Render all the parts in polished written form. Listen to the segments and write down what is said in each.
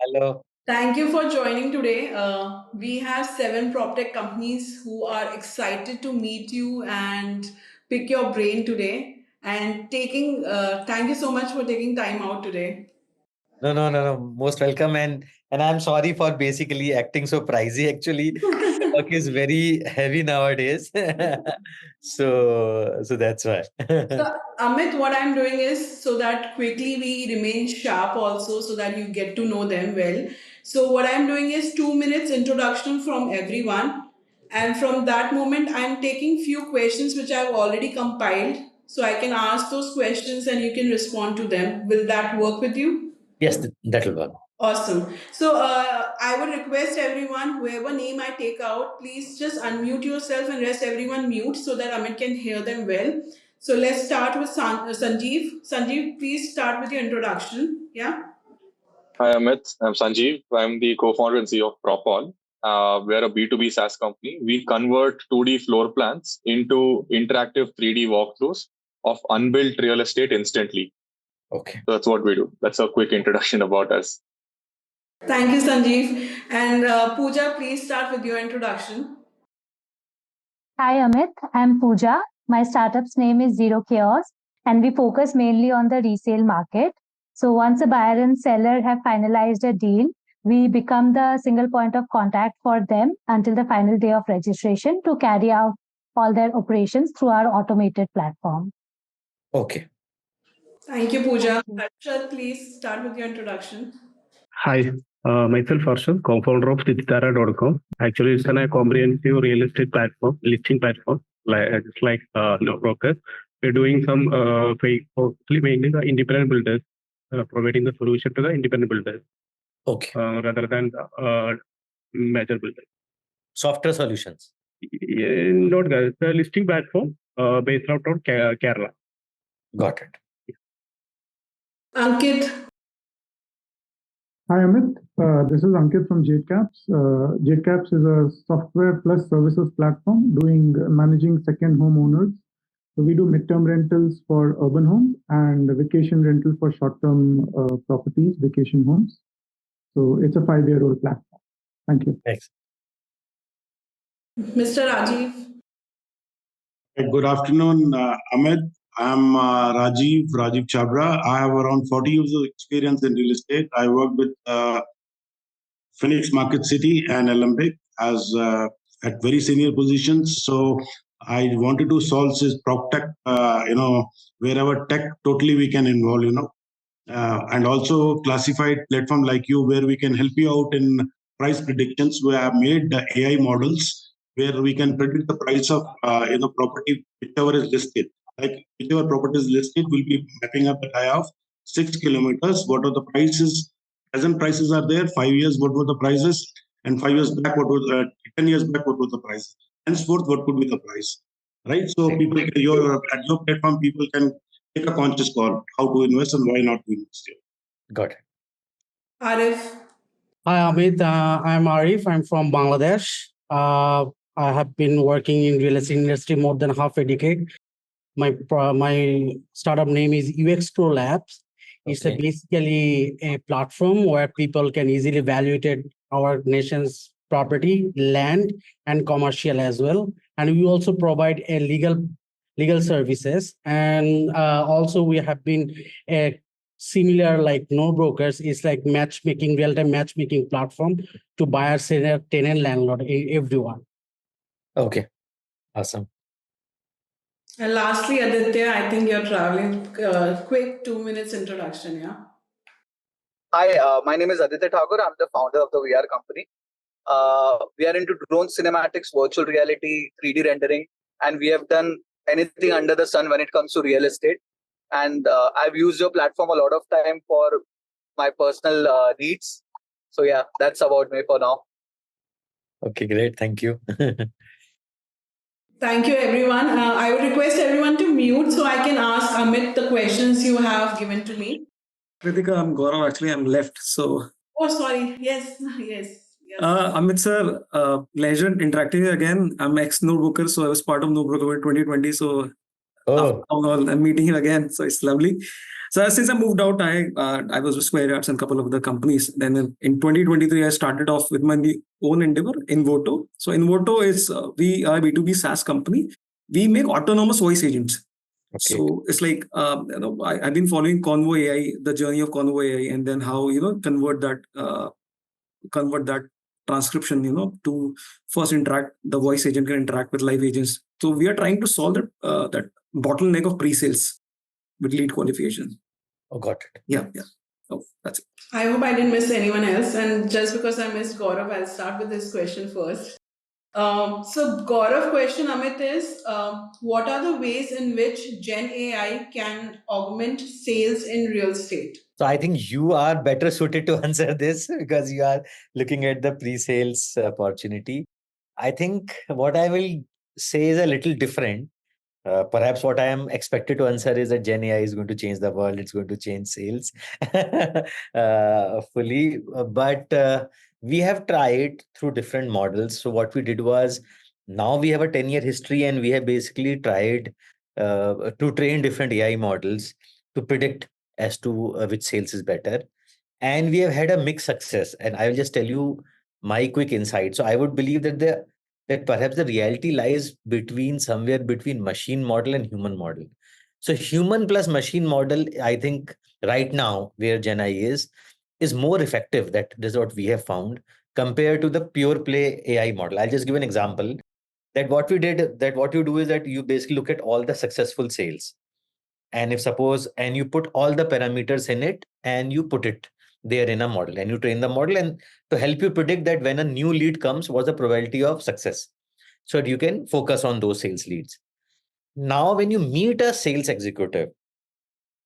Hello. Thank you for joining today. We have 7 PropTech companies who are excited to meet you and pick your brain today. And thank you so much for taking time out today. No. Most welcome, and I'm sorry for basically acting so pricey. Actually, the work is very heavy nowadays, so that's why. So, Amit, what I'm doing is so that quickly we remain sharp also, so that you get to know them well. So, what I'm doing is 2 minutes introduction from everyone. And from that moment, I'm taking few questions which I've already compiled. So, I can ask those questions and you can respond to them. Will that work with you? Yes, that'll work. Awesome. So I would request everyone, whoever name I take out, please just unmute yourself and rest everyone mute so that Amit can hear them well. So let's start with Sanjeev. Sanjeev, please start with your introduction. Yeah. Hi, Amit. I'm Sanjeev. I'm the co-founder and CEO of Propall. We're a B2B SaaS company. We convert 2D floor plans into interactive 3D walkthroughs of unbuilt real estate instantly. Okay. So that's what we do. That's a quick introduction about us. Thank you, Sanjeev. And Puja, please start with your introduction. Hi, Amit. I'm Puja. My startup's name is ZeroChaos, and we focus mainly on the resale market. So once a buyer and seller have finalized a deal, we become the single point of contact for them until the final day of registration to carry out all their operations through our automated platform. Okay. Thank you, Puja. Harshad, please start with your introduction. Hi, myself Harshad, co-founder of Thithithara.com. Actually, it's a comprehensive real estate platform, listing platform, just like no broker. We're doing some mainly the independent builders, providing the solution to the independent builders. Okay. Rather than major builders. Software solutions. Not guys, the listing platform based out of Kerala. Got it. Ankit. Hi, Amit. This is Ankit from JadeCaps. JadeCaps is a software plus services platform managing second home owners. So we do midterm rentals for urban homes and vacation rental for short-term properties, vacation homes. So it's a 5-year-old platform. Thank you. Thanks. Mr. Rajeev. Good afternoon, Amit. I'm Rajeev Chhabra. I have around 40 years of experience in real estate. I worked with Phoenix Market City and Olympic as at very senior positions. So I wanted to solve this PropTech, wherever tech totally we can involve, and also classified platform like you where we can help you out in price predictions. We have made the AI models where we can predict the price of property whichever is listed. Like whichever property is listed, will be mapping up the tie of 6 kilometers. What are the prices? Present prices are there. 5 years, what were the prices? And 5 years back, 10 years back, what was the price? Henceforth, what could be the price? Right. So people, at your platform, people can take a conscious call how to invest and why not to invest here. Got it. Arif. Hi, Amit. I'm Arif. I'm from Bangladesh. I have been working in real estate industry more than half a decade. My startup name is UXPro Labs. It's basically a platform where people can easily evaluate our nation's property, land, and commercial as well. And we also provide a legal services. And also we have been a similar like no brokers is like matchmaking, real-time matchmaking platform to buyer, seller, tenant, landlord, everyone. Okay. Awesome. And lastly, Aditya, I think you're traveling. Quick 2 minutes introduction, yeah? Hi, my name is Aditya Thakur. I'm the founder of the VR company. We are into drone cinematics, virtual reality, 3D rendering, and we have done anything under the sun when it comes to real estate. And I've used your platform a lot of time for my personal needs. So yeah, that's about me for now. Okay, great. Thank you. Thank you, everyone. I would request everyone to mute so I can ask Amit the questions you have given to me. Kritika, I'm Gaurav. Actually, I'm left. So. Oh, sorry. Yes. Amit sir, pleasure interacting again. I'm ex-Notebooker, so I was part of Notebooker in 2020. So I'm meeting you again. So it's lovely. So since I moved out, I was with Square Arts and a couple of other companies. Then in 2023, I started off with my own endeavor, Invorto. So Invorto is we are a B2B SaaS company. We make autonomous voice agents. Okay. So it's like I've been following Convo AI, the journey of Convo AI, and then how convert that transcription to first interact. The voice agent can interact with live agents. So we are trying to solve that bottleneck of pre-sales with lead qualification. Oh, got it. Yeah. Oh, that's it. I hope I didn't miss anyone else. And just because I missed Gaurav, I'll start with this question first. So Gaurav question, Amit, is what are the ways in which Gen AI can augment sales in real estate? So I think you are better suited to answer this because you are looking at the pre-sales opportunity. I think what I will say is a little different. Perhaps what I am expected to answer is that Gen AI is going to change the world. It's going to change sales fully. But we have tried through different models. So what we did was, now we have a 10-year history and we have basically tried to train different AI models to predict as to which sales is better. And we have had a mixed success. And I will just tell you my quick insight. So I would believe that perhaps the reality lies somewhere between machine model and human model. So human plus machine model, I think right now where Gen AI is more effective. That is what we have found compared to the pure play AI model. I'll just give an example. What you do is that you basically look at all the successful sales. And you put all the parameters in it and you put it there in a model and you train the model and to help you predict that when a new lead comes, what's the probability of success. So that you can focus on those sales leads. Now, when you meet a sales executive,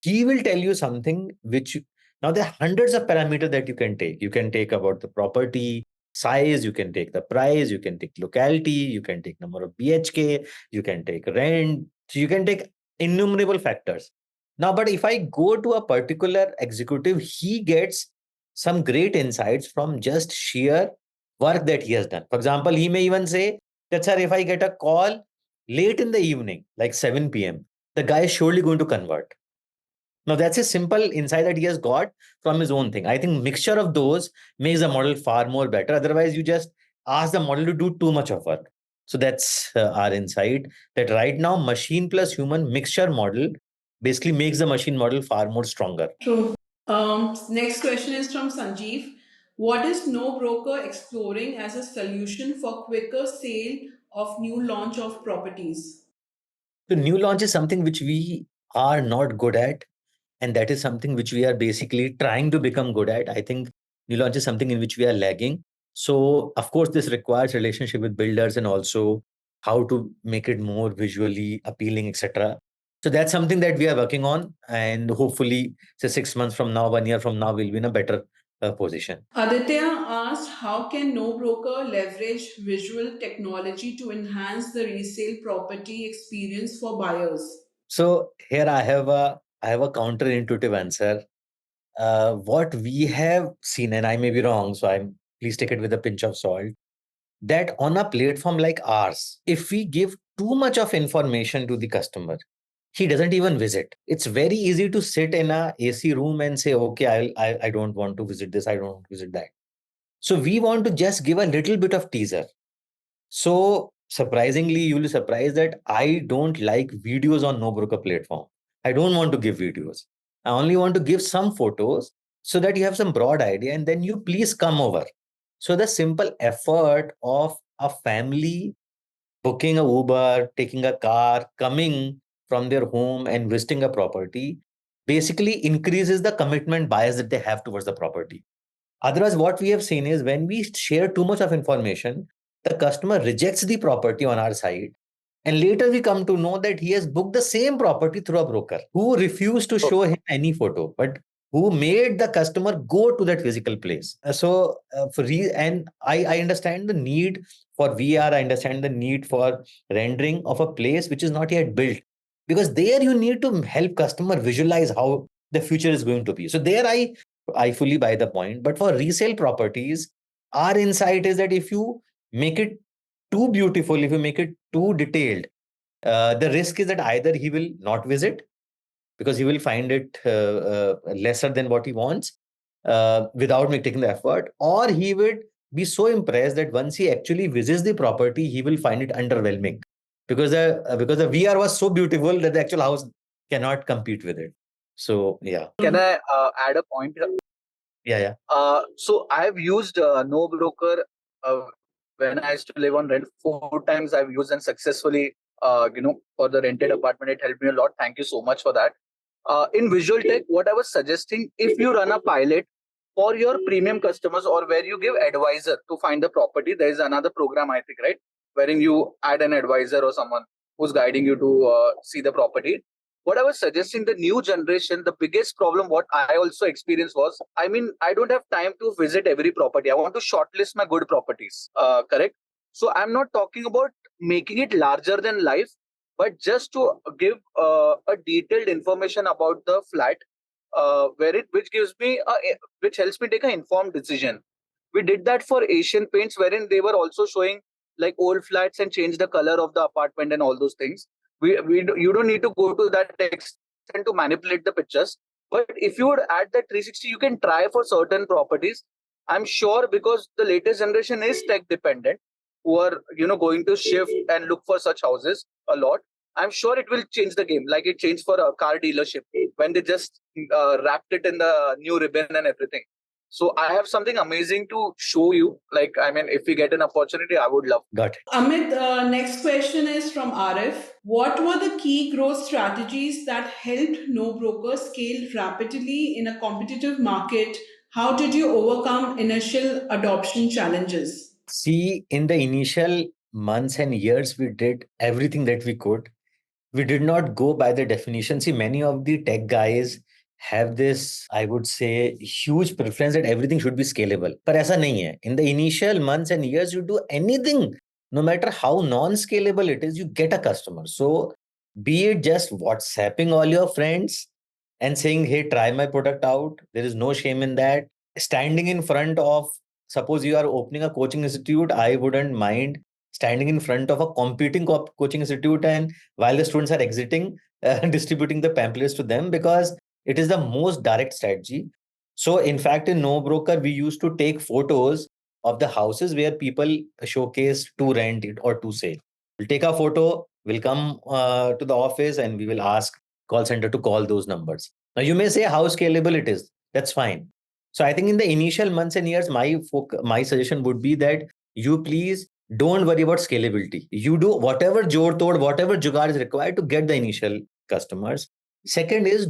he will tell you something now there are hundreds of parameters that you can take. You can take about the property size, you can take the price, you can take locality, you can take number of BHK, you can take rent, you can take innumerable factors. Now, but if I go to a particular executive, he gets some great insights from just sheer work that he has done. For example, he may even say that, sir, if I get a call late in the evening, like 7 p.m., the guy is surely going to convert. Now, that's a simple insight that he has got from his own thing. I think mixture of those makes the model far more better. Otherwise, you just ask the model to do too much of work. So that's our insight, that right now, machine plus human mixture model basically makes the machine model far more stronger. True. Next question is from Sanjeev. What is No Broker exploring as a solution for quicker sale of new launch of properties? The new launch is something which we are not good at. And that is something which we are basically trying to become good at. I think new launch is something in which we are lagging. So, of course, this requires relationship with builders and also how to make it more visually appealing, etc. So that's something that we are working on. And hopefully, say 6 months from now, 1 year from now, we'll be in a better position. Aditya asked, how can No Broker leverage visual technology to enhance the resale property experience for buyers? So here I have a counterintuitive answer. What we have seen, and I may be wrong, so please take it with a pinch of salt, that on a platform like ours, if we give too much of information to the customer, he doesn't even visit. It's very easy to sit in a AC room and say, okay, I don't want to visit this, I don't want to visit that. So we want to just give a little bit of teaser. So surprisingly, you will be surprised that I don't like videos on No Broker platform. I don't want to give videos. I only want to give some photos so that you have some broad idea and then you please come over. So the simple effort of a family booking a Uber, taking a car, coming from their home and visiting a property basically increases the commitment bias that they have towards the property. Otherwise, what we have seen is when we share too much of information, the customer rejects the property on our side. And later we come to know that he has booked the same property through a broker who refused to show him any photo, but who made the customer go to that physical place. I understand the need for VR. I understand the need for rendering of a place which is not yet built, because there you need to help customer visualize how the future is going to be. So there I fully buy the point. But for resale properties, our insight is that if you make it too beautiful, if you make it too detailed, the risk is that either he will not visit because he will find it lesser than what he wants without taking the effort, or he would be so impressed that once he actually visits the property, he will find it underwhelming because the VR was so beautiful that the actual house cannot compete with it. So yeah. Can I add a point here? Yeah. So I've used No Broker when I used to live on rent. 4 times I've used and successfully, for the rented apartment. It helped me a lot. Thank you so much for that. In Visual Tech, what I was suggesting, if you run a pilot for your premium customers or where you give advisor to find the property, there is another program, I think, right? Wherein you add an advisor or someone who's guiding you to see the property. What I was suggesting, the new generation, the biggest problem what I also experienced was, I don't have time to visit every property. I want to shortlist my good properties, correct? So I'm not talking about making it larger than life, but just to give a detailed information about the flat, which helps me take an informed decision. We did that for Asian Paints, wherein they were also showing like old flats and change the color of the apartment and all those things. You don't need to go to that extent to manipulate the pictures. But if you would add that 360, you can try for certain properties. I'm sure, because the latest generation is tech dependent, who are going to shift and look for such houses a lot. I'm sure it will change the game, like it changed for a car dealership when they just wrapped it in the new ribbon and everything. So I have something amazing to show you. If we get an opportunity, I would love. Got it. Amit, next question is from Arif. What were the key growth strategies that helped No Broker scale rapidly in a competitive market? How did you overcome initial adoption challenges? See, in the initial months and years, we did everything that we could. We did not go by the definition. See, many of the tech guys have this, I would say, huge preference that everything should be scalable. But aisa nahi hai. In the initial months and years, you do anything, no matter how non-scalable it is, you get a customer. So be it just WhatsApping all your friends and saying, hey, try my product out. There is no shame in that. Standing in front of, suppose you are opening a coaching institute, I wouldn't mind standing in front of a competing coaching institute and while the students are exiting, distributing the pamphlets to them, because it is the most direct strategy. So in fact, in No Broker, we used to take photos of the houses where people showcase to rent it or to sell. We'll take a photo, we'll come to the office and we will ask call center to call those numbers. Now you may say how scalable it is. That's fine. So I think in the initial months and years, my suggestion would be that you please don't worry about scalability. You do whatever jod tod, whatever jugaad is required to get the initial customers. Second is,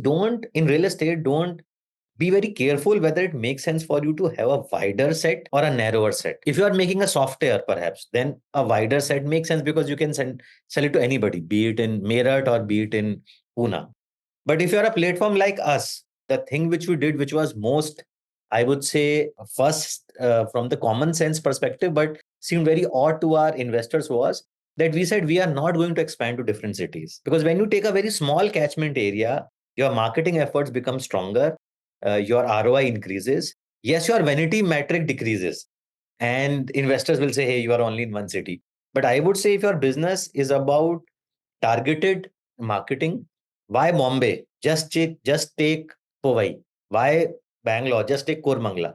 in real estate, don't be very careful whether it makes sense for you to have a wider set or a narrower set. If you are making a software, perhaps, then a wider set makes sense because you can sell it to anybody, be it in Meerut or be it in Pune. But if you're a platform like us, the thing which we did, which was most, I would say, first from the common sense perspective, but seemed very odd to our investors, was that we said we are not going to expand to different cities. Because when you take a very small catchment area, your marketing efforts become stronger, your ROI increases. Yes, your vanity metric decreases. And investors will say, hey, you are only in one city. But I would say if your business is about targeted marketing, why Bombay? Just take Powai. Why Bangalore? Just take Kormangla.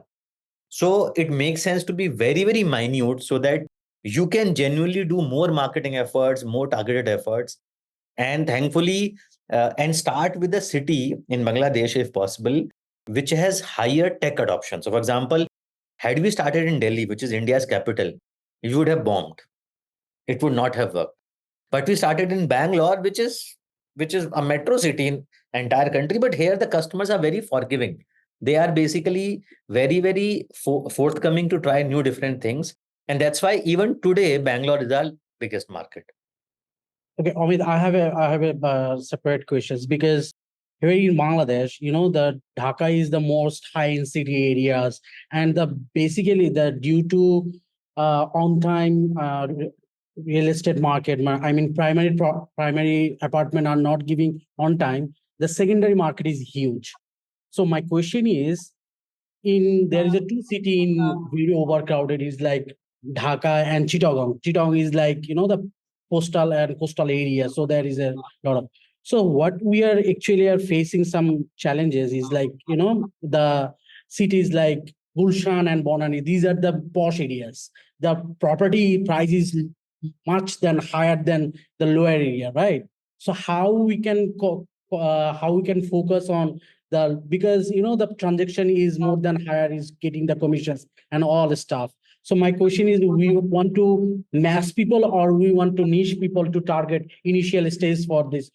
So it makes sense to be very, very minute so that you can genuinely do more marketing efforts, more targeted efforts. And thankfully, and start with a city in Bangladesh, if possible, which has higher tech adoption. So for example, had we started in Delhi, which is India's capital, we would have bombed. It would not have worked. But we started in Bangalore, which is a metro city in entire country. But here the customers are very forgiving. They are basically very, very forthcoming to try new different things. And that's why even today, Bangalore is our biggest market. Okay, Amit, I have a separate questions, because here in Bangladesh, the Dhaka is the most high in city areas, and basically due to on time real estate market, primary apartment are not giving on time. The secondary market is huge. So my question is, there is a two city in very overcrowded is like Dhaka and Chittagong. Chittagong is like the coastal area, so there is a lot of. So what we are actually are facing some challenges is like, the cities like Gulshan and Bonani, these are the posh areas. The property price is much than higher than the lower area, right? So how we can focus on the, because the transaction is more than higher is getting the commissions and all the stuff. So my question is, we want to mass people or we want to niche people to target initial stage for this?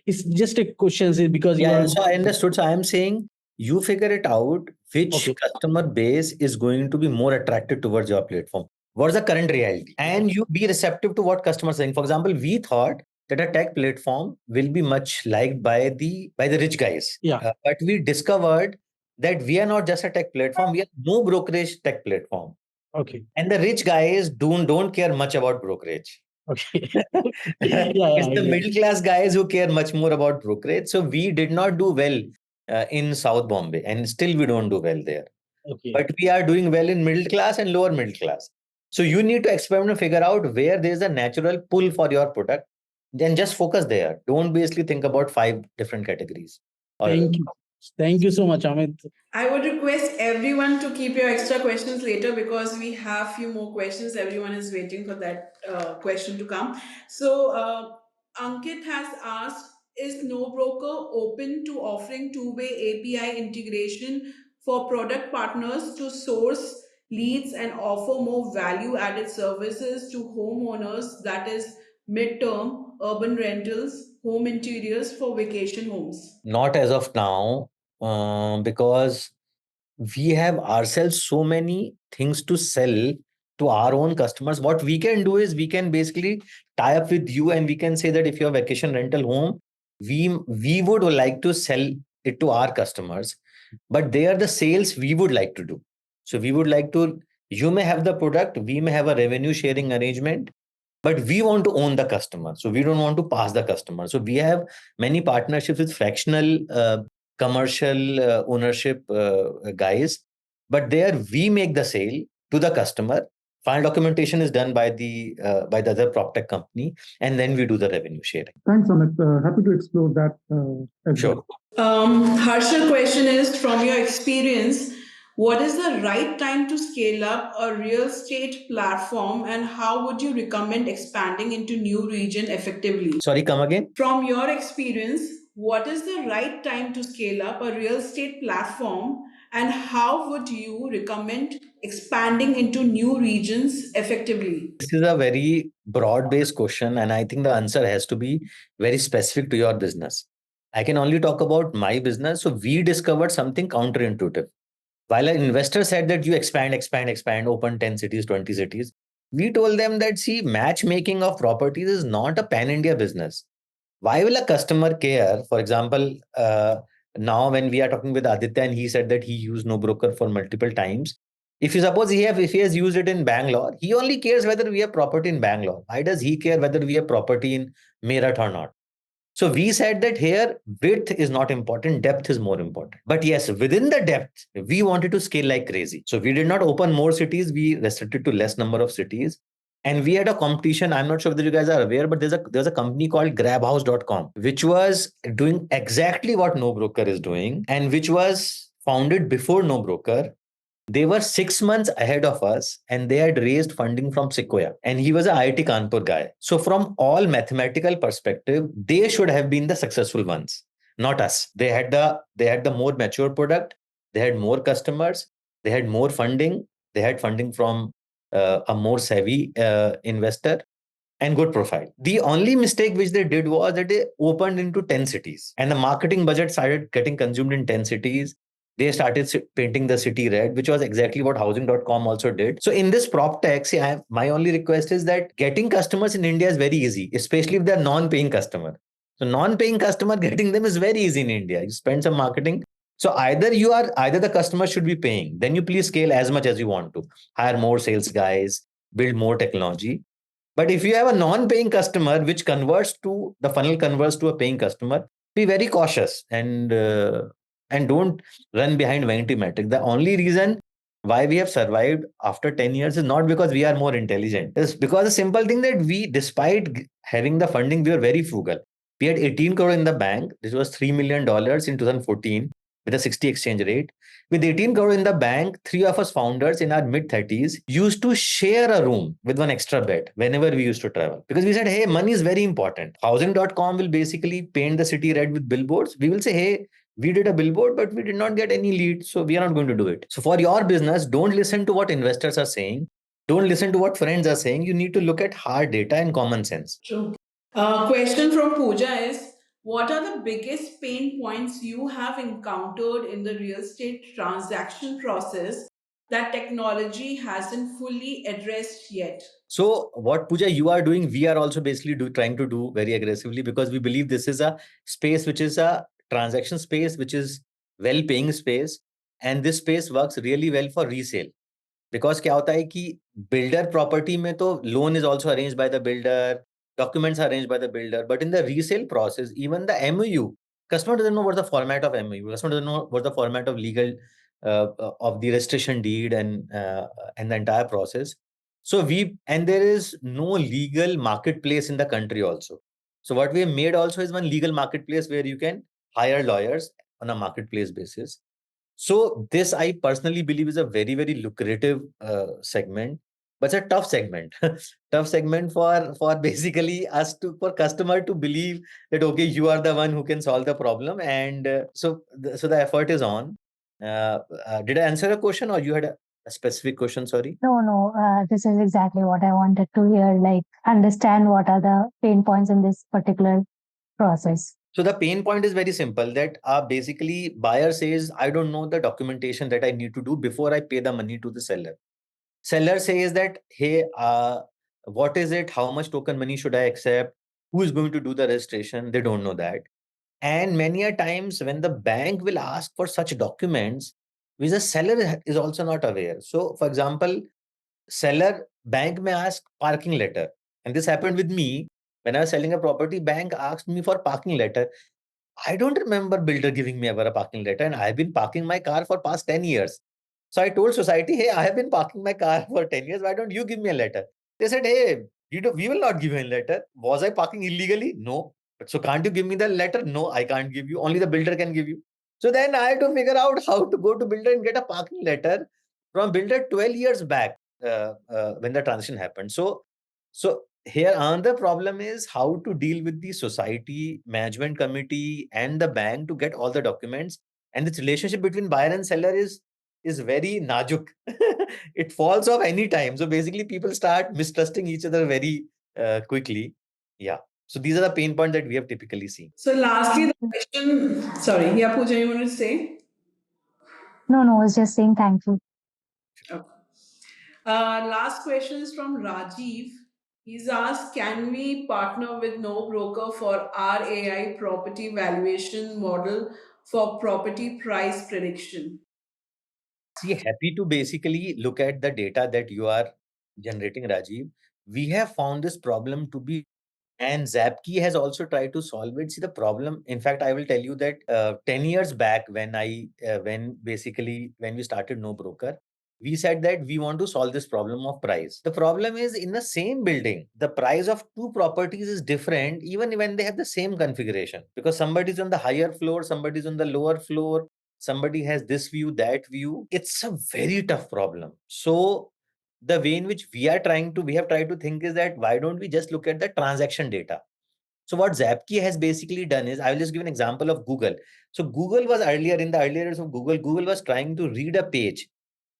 It's just a question because Yeah, so I understood. So I am saying you figure it out which customer base is going to be more attracted towards your platform. What's the current reality? And you be receptive to what customers are saying. For example, we thought that a tech platform will be much liked by the rich guys. Yeah. But we discovered that we are not just a tech platform, we are no brokerage tech platform. Okay. And the rich guys don't care much about brokerage. Okay. It's the middle class guys who care much more about brokerage. So we did not do well in South Bombay, and still we don't do well there. Okay. But we are doing well in middle class and lower middle class. So you need to experiment and figure out where there is a natural pull for your product. Then just focus there. Don't basically think about 5 different categories. Thank you. Thank you so much, Amit. I would request everyone to keep your extra questions later because we have few more questions. Everyone is waiting for that question to come. So Ankit has asked, is No Broker open to offering two-way API integration for product partners to source leads and offer more value-added services to homeowners, that is mid-term, urban rentals, home interiors for vacation homes? Not as of now, because we have ourselves so many things to sell to our own customers. What we can do is we can basically tie up with you and we can say that if you're a vacation rental home, we would like to sell it to our customers, but they are the sales we would like to do. So we would like to, you may have the product, we may have a revenue sharing arrangement, but we want to own the customer. So we don't want to pass the customer. So we have many partnerships with fractional commercial ownership guys, but there we make the sale to the customer. Final documentation is done by the other PropTech company, and then we do the revenue sharing. Thanks, Amit. Happy to explore that as Sure. Harshad, question is, from your experience, what is the right time to scale up a real estate platform and how would you recommend expanding into new region effectively? Sorry, come again? From your experience, what is the right time to scale up a real estate platform and how would you recommend expanding into new regions effectively? This is a very broad-based question, and I think the answer has to be very specific to your business. I can only talk about my business. So we discovered something counterintuitive. While an investor said that you expand, open 10 cities, 20 cities, we told them that, see, matchmaking of properties is not a pan-India business. Why will a customer care? For example, now when we are talking with Aditya and he said that he used No Broker for multiple times, if you suppose if he has used it in Bangalore, he only cares whether we have property in Bangalore. Why does he care whether we have property in Meerut or not? So we said that here width is not important, depth is more important. But yes, within the depth, we wanted to scale like crazy. So we did not open more cities, we restricted to less number of cities. And we had a competition. I'm not sure whether you guys are aware, but there's a company called grabhouse.com, which was doing exactly what No Broker is doing and which was founded before No Broker. They were 6 months ahead of us and they had raised funding from Sequoia. And he was an IIT Kanpur guy. So from all mathematical perspective, they should have been the successful ones, not us. They had the more mature product. They had more customers. They had more funding. They had funding from a more savvy investor and good profile. The only mistake which they did was that they opened into 10 cities and the marketing budget started getting consumed in 10 cities. They started painting the city red, which was exactly what housing.com also did. So in this PropTech, see, my only request is that getting customers in India is very easy, especially if they're non-paying customer. So non-paying customer, getting them is very easy in India. You spend some marketing. So either the customer should be paying, then you please scale as much as you want to. Hire more sales guys, build more technology. But if you have a non-paying customer, which the funnel converts to a paying customer, be very cautious and don't run behind vanity metric. The only reason why we have survived after 10 years is not because we are more intelligent. It's because the simple thing that we, despite having the funding, we are very frugal. We had 18 crore in the bank. This was $3 million in 2014 with a 60 exchange rate. With 18 crore in the bank, three of us founders in our mid-30s used to share a room with one extra bed whenever we used to travel. Because we said, hey, money is very important. Housing.com will basically paint the city red with billboards. We will say, hey, we did a billboard, but we did not get any lead, so we are not going to do it. So for your business, don't listen to what investors are saying. Don't listen to what friends are saying. You need to look at hard data and common sense. True. Question from Puja is, what are the biggest pain points you have encountered in the real estate transaction process that technology hasn't fully addressed yet? So what Puja you are doing, we are also basically trying to do very aggressively, because we believe this is a space which is a transaction space, which is well-paying space, and this space works really well for resale. Because क्या होता है कि builder property में तो loan is also arranged by the builder, documents are arranged by the builder, but in the resale process, even the MOU, customer doesn't know what the format of MOU, customer doesn't know what the format of legal of the registration deed and the entire process. So there is no legal marketplace in the country also. So what we have made also is one legal marketplace where you can hire lawyers on a marketplace basis. So this I personally believe is a very, very lucrative segment, but it's a tough segment. Tough segment for basically for customer to believe that, okay, you are the one who can solve the problem. And so the effort is on. Did I answer a question, or you had a specific question? Sorry. No, this is exactly what I wanted to hear, like understand what are the pain points in this particular process. So the pain point is very simple, that basically buyer says, I don't know the documentation that I need to do before I pay the money to the seller. Seller says that, hey, what is it? How much token money should I accept? Who is going to do the registration? They don't know that. And many a times when the bank will ask for such documents, which the seller is also not aware. So for example, seller bank may ask parking letter. And this happened with me. When I was selling a property, bank asked me for parking letter. I don't remember builder giving me ever a parking letter, and I've been parking my car for past 10 years. So I told society, hey, I have been parking my car for 10 years. Why don't you give me a letter? They said, hey, we will not give you a letter. Was I parking illegally? No. But so can't you give me the letter? No, I can't give you. Only the builder can give you. So then I had to figure out how to go to builder and get a parking letter from builder 12 years back when the transition happened. So here another problem is how to deal with the society, management committee, and the bank to get all the documents. And this relationship between buyer and seller is very najuk. It falls off any time. So basically, people start mistrusting each other very quickly. Yeah. So these are the pain points that we have typically seen. So lastly, the question. Sorry, yeah, Puja, you want to say? No, I was just saying thank you. Okay. Last question is from Rajeev. He's asked, can we partner with No Broker for our AI property valuation model for property price prediction? See, happy to basically look at the data that you are generating, Rajiv. We have found this problem to be, and Zapkey has also tried to solve it. See, the problem, in fact, I will tell you that 10 years back when we started No Broker, we said that we want to solve this problem of price. The problem is, in the same building, the price of two properties is different even when they have the same configuration, because somebody is on the higher floor, somebody is on the lower floor, somebody has this view, that view. It's a very tough problem. So the way in which we have tried to think is that why don't we just look at the transaction data? So what Zapkey has basically done is, I will just give an example of Google. So Google was in the earlier years of Google was trying to read a page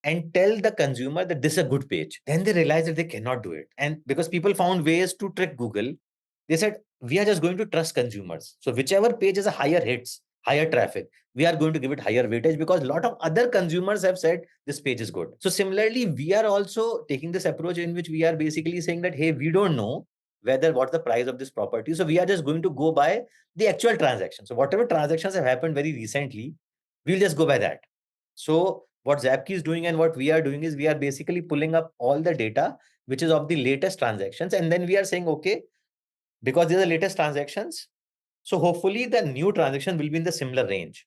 and tell the consumer that this is a good page. Then they realized that they cannot do it. And because people found ways to trick Google, they said, we are just going to trust consumers. So whichever page has a higher hits, higher traffic, we are going to give it higher weightage because a lot of other consumers have said this page is good. So similarly, we are also taking this approach in which we are basically saying that, hey, we don't know what's the price of this property. So we are just going to go by the actual transaction. So whatever transactions have happened very recently, we'll just go by that. So what Zapkey is doing and what we are doing is we are basically pulling up all the data, which is of the latest transactions. And then we are saying, okay, because these are the latest transactions, so hopefully the new transaction will be in the similar range.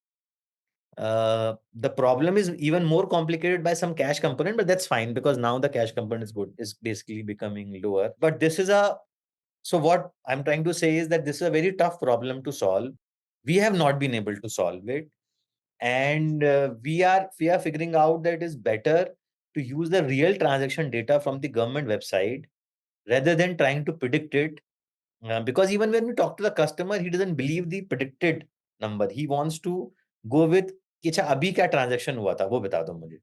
The problem is even more complicated by some cash component, but that's fine because now the cash component is basically becoming lower. But this is a So what I'm trying to say is that this is a very tough problem to solve. We have not been able to solve it, and we are figuring out that it is better to use the real transaction data from the government website rather than trying to predict it. Because even when we talk to the customer, he doesn't believe the predicted number. He wants to go with कि अच्छा अभी क्या transaction हुआ था वो बता दो मुझे.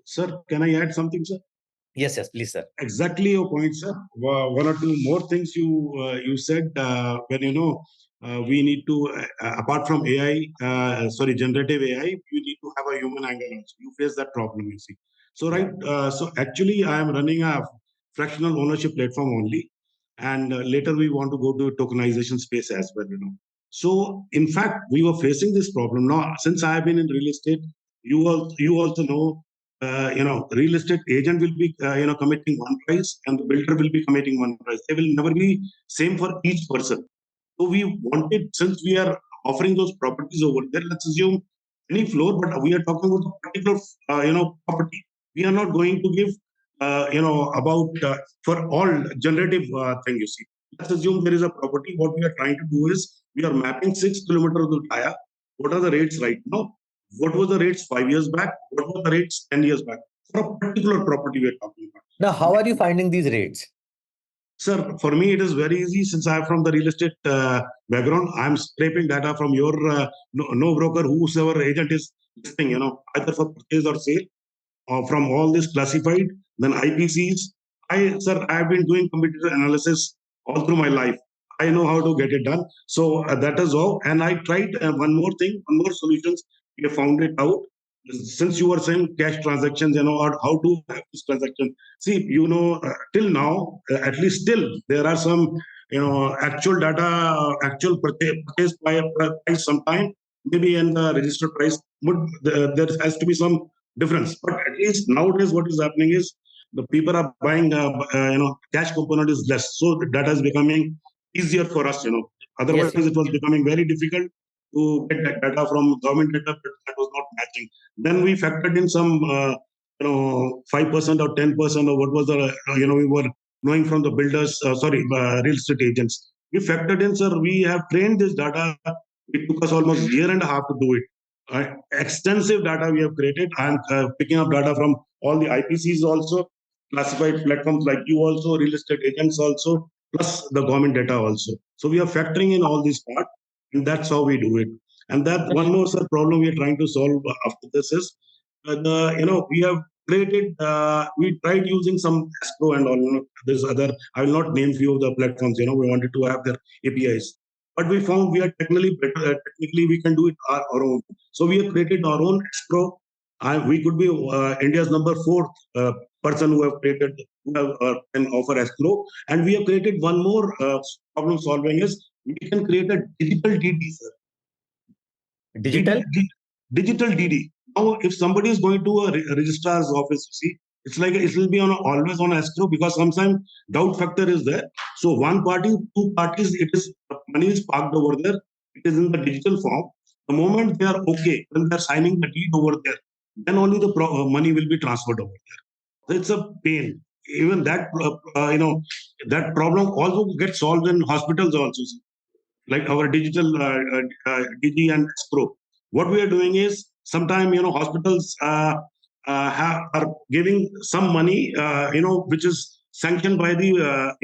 Sir, can I add something, sir? Yes, please, sir. Exactly your point, sir. One or two more things you said when we need to apart from AI, generative AI, you need to have a human angle also. You face that problem, you see. So right, so actually, I am running a fractional ownership platform only, and later we want to go to tokenization space as well. So in fact, we were facing this problem. Now, since I have been in real estate, you also know real estate agent will be, committing one price and the builder will be committing one price. They will never be same for each person. So we wanted, since we are offering those properties over there, let's assume any floor, but we are talking about a particular, property. We are not going to give, about for all generative thing. You see, let's assume there is a property. What we are trying to do is we are mapping 6 kilometers of the Taya. What are the rates right now? What was the rates 5 years back? What were the rates 10 years back? For a particular property we are talking about. Now, how are you finding these rates? Sir, for me, it is very easy since I am from the real estate background. I'm scraping data from your no broker, whosoever agent is listing, either for purchase or sale, from all this classified, then IPCs. Sir, I have been doing computer analysis all through my life. I know how to get it done. So that is all. And I tried one more thing, one more solutions. We have found it out. Since you were saying cash transactions, or how to have this transaction. See, till now, at least still, there are some, actual data, actual purchase price sometime, maybe in the registered price, but there has to be some difference. But at least nowadays, what is happening is the people are buying, cash component is less. So the data is becoming easier for us, Otherwise, Yes. it was becoming very difficult to get that data from government data, but that was not matching. Then we factored in some, 5% or 10% or what was the, we were knowing from the builders, real estate agents. We factored in, sir, we have trained this data. It took us almost a year and a half to do it. Extensive data we have created. I'm picking up data from all the IPCs also, classified platforms like you also, real estate agents also, plus the government data also. So we are factoring in all these parts, and that's how we do it. And that one more problem we are trying to solve after this is, we have created, we tried using some escrow and all, there's other, I will not name few of the platforms, we wanted to have their APIs. But we found we are technically better, technically we can do it our own. So we have created our own escrow. We could be India's number 4th person who have created, can offer escrow. And we have created one more problem solving is we can create a digital DD, sir. Digital DD. Now, if somebody is going to a registrar's office, you see, it's like it will be always on escrow because sometimes doubt factor is there. So one party, two parties, it is money is parked over there. It is in the digital form. The moment they are okay, when they are signing the deed over there, then only the money will be transferred over there. So it's a pain. Even that, that problem also gets solved in hospitals also, like our digital DG and escrow. What we are doing is sometimes hospitals are giving some money which is sanctioned by the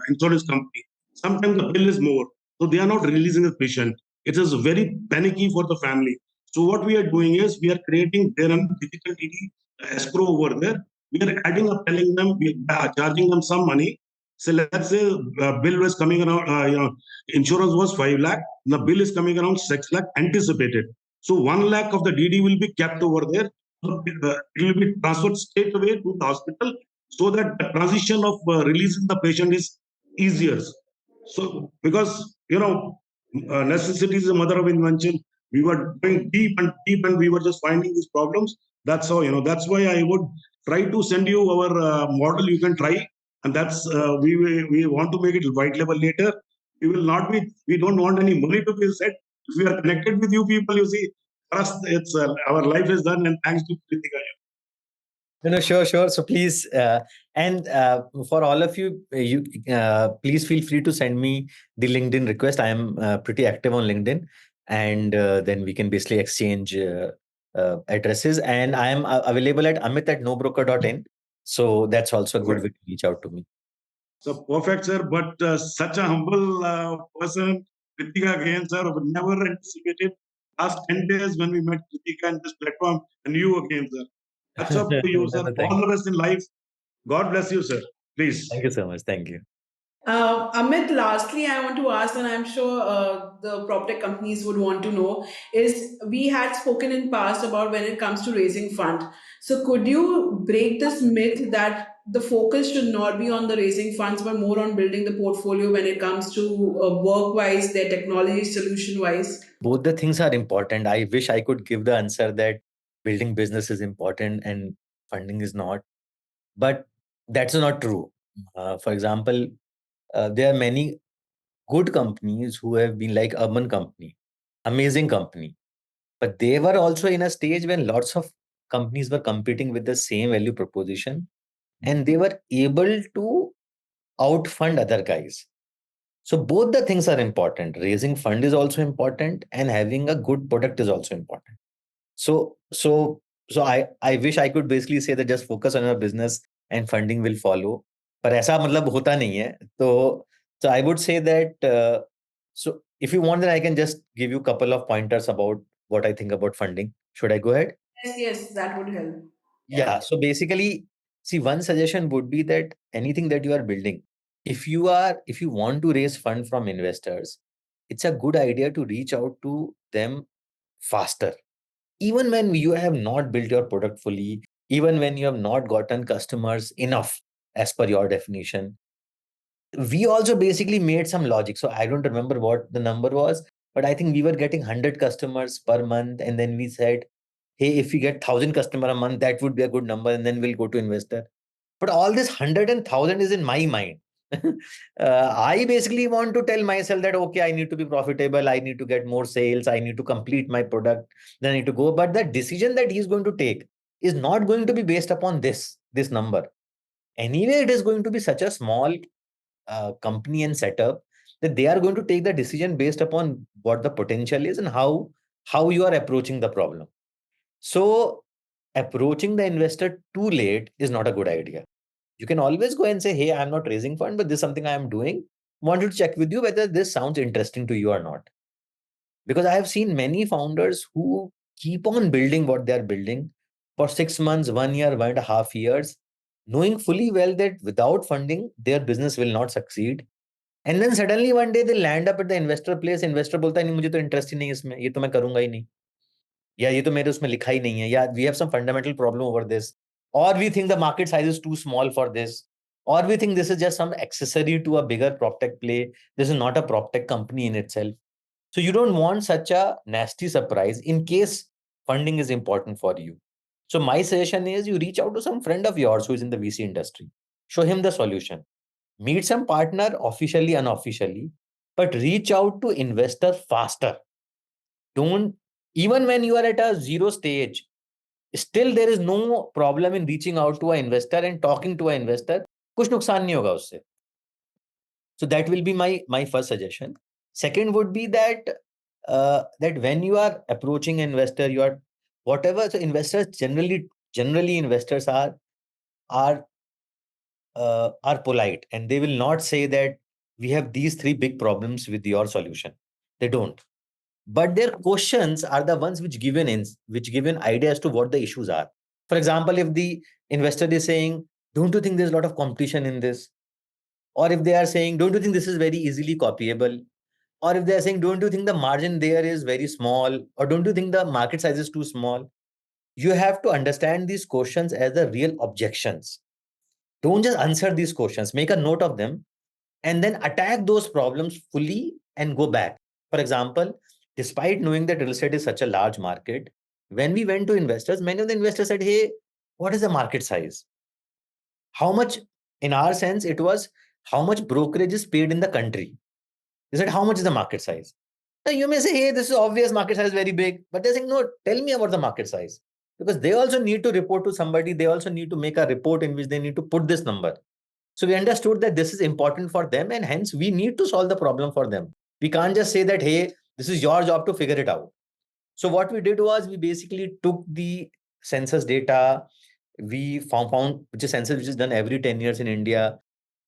insurance company. Sometimes the bill is more, so they are not releasing the patient. It is very panicky for the family. So what we are doing is we are creating their own digital DD escrow over there. We are adding up, telling them we are charging them some money. So let's say bill was coming around, insurance was 5 lakh. The bill is coming around 6 lakh anticipated. So 1 lakh of the DD will be kept over there. It will be transferred straight away to the hospital so that the transition of releasing the patient is easier. So because, necessity is the mother of invention. We were going deep and we were just finding these problems. That's how, that's why I would try to send you our model. You can try. And that's, we want to make it white label later. We don't want any money to be set. If we are connected with you people, you see, trust, it's our life is done, and thanks to Kritika. No, sure, sure. So please, and for all of you, you please feel free to send me the LinkedIn request. I am pretty active on LinkedIn, and then we can basically exchange addresses. And I am available at amit@nobroker.in. So that's also a good way to reach out to me. So perfect, sir. But such a humble person, Kritika again, sir, would never anticipated last 10 days when we met Kritika in this platform, and you again, sir. That's up to you, sir. Thank All you. the best in life. God bless you, sir. Please. Thank you so much. Thank you. Amit, lastly, I want to ask, and I'm sure the PropTech companies would want to know, is we had spoken in past about when it comes to raising fund. So could you break this myth that the focus should not be on the raising funds, but more on building the portfolio when it comes to work-wise, their technology solution-wise? Both the things are important. I wish I could give the answer that building business is important and funding is not, but that's not true. For example, there are many good companies who have been like Urban Company, amazing company, but they were also in a stage when lots of companies were competing with the same value proposition, and they were able to outfund other guys. So both the things are important. Raising fund is also important, and having a good product is also important. So I wish I could basically say that just focus on your business and funding will follow. पर ऐसा मतलब होता नहीं है. So I would say that so if you want, then I can just give you a couple of pointers about what I think about funding. Should I go ahead? Yes, that would help. Yeah. So basically, see, one suggestion would be that anything that you are building, if you want to raise fund from investors, it's a good idea to reach out to them faster. Even when you have not built your product fully, even when you have not gotten customers enough as per your definition, we also basically made some logic. So I don't remember what the number was, but I think we were getting 100 customers per month. And then we said, hey, if we get 1,000 customer a month, that would be a good number. And then we'll go to investor. But all this 100 and 1,000 is in my mind. I basically want to tell myself that, okay, I need to be profitable. I need to get more sales. I need to complete my product. Then I need to go. But the decision that he's going to take is not going to be based upon this number. Anyway, it is going to be such a small company and setup that they are going to take the decision based upon what the potential is and how you are approaching the problem. So approaching the investor too late is not a good idea. You can always go and say, hey, I'm not raising fund, but this is something I am doing. Wanted to check with you whether this sounds interesting to you or not. Because I have seen many founders who keep on building what they are building for 6 months, 1 year, 1.5 years, knowing fully well that without funding, their business will not succeed. And then suddenly one day they land up at the investor place. Investor बोलता है नहीं मुझे तो interest ही नहीं इसमें, ये तो मैं करूंगा ही नहीं, या ये तो मेरे उसमें लिखा ही नहीं है, या we have some fundamental problem over this, or we think the market size is too small for this, or we think this is just some accessory to a bigger PropTech play. This is not a PropTech company in itself. So you don't want such a nasty surprise in case funding is important for you. So my suggestion is you reach out to some friend of yours who is in the VC industry. Show him the solution. Meet some partner officially, unofficially, but reach out to investor faster. Don't, even when you are at a zero stage, still there is no problem in reaching out to an investor and talking to an investor. कुछ नुकसान नहीं होगा उससे. So that will be my first suggestion. Second would be that that when you are approaching an investor, you are whatever. So investors generally investors are polite, and they will not say that we have these 3 big problems with your solution. They don't. But their questions are the ones which give an idea as to what the issues are. For example, if the investor is saying, don't you think there's a lot of competition in this? Or if they are saying, don't you think this is very easily copyable? Or if they are saying, don't you think the margin there is very small? Or don't you think the market size is too small? You have to understand these questions as the real objections. Don't just answer these questions, make a note of them, and then attack those problems fully and go back. For example, despite knowing that real estate is such a large market, when we went to investors, many of the investors said, hey, what is the market size? How much, in our sense, it was how much brokerage is paid in the country. They said, how much is the market size? Now you may say, hey, this is obvious, market size is very big. But they're saying, no, tell me about the market size. because they also need to report to somebody. They also need to make a report in which they need to put this number. So we understood that this is important for them, and hence we need to solve the problem for them. We can't just say that, hey, this is your job to figure it out. So what we did was we basically took the census data. We found which is census, which is done every 10 years in India.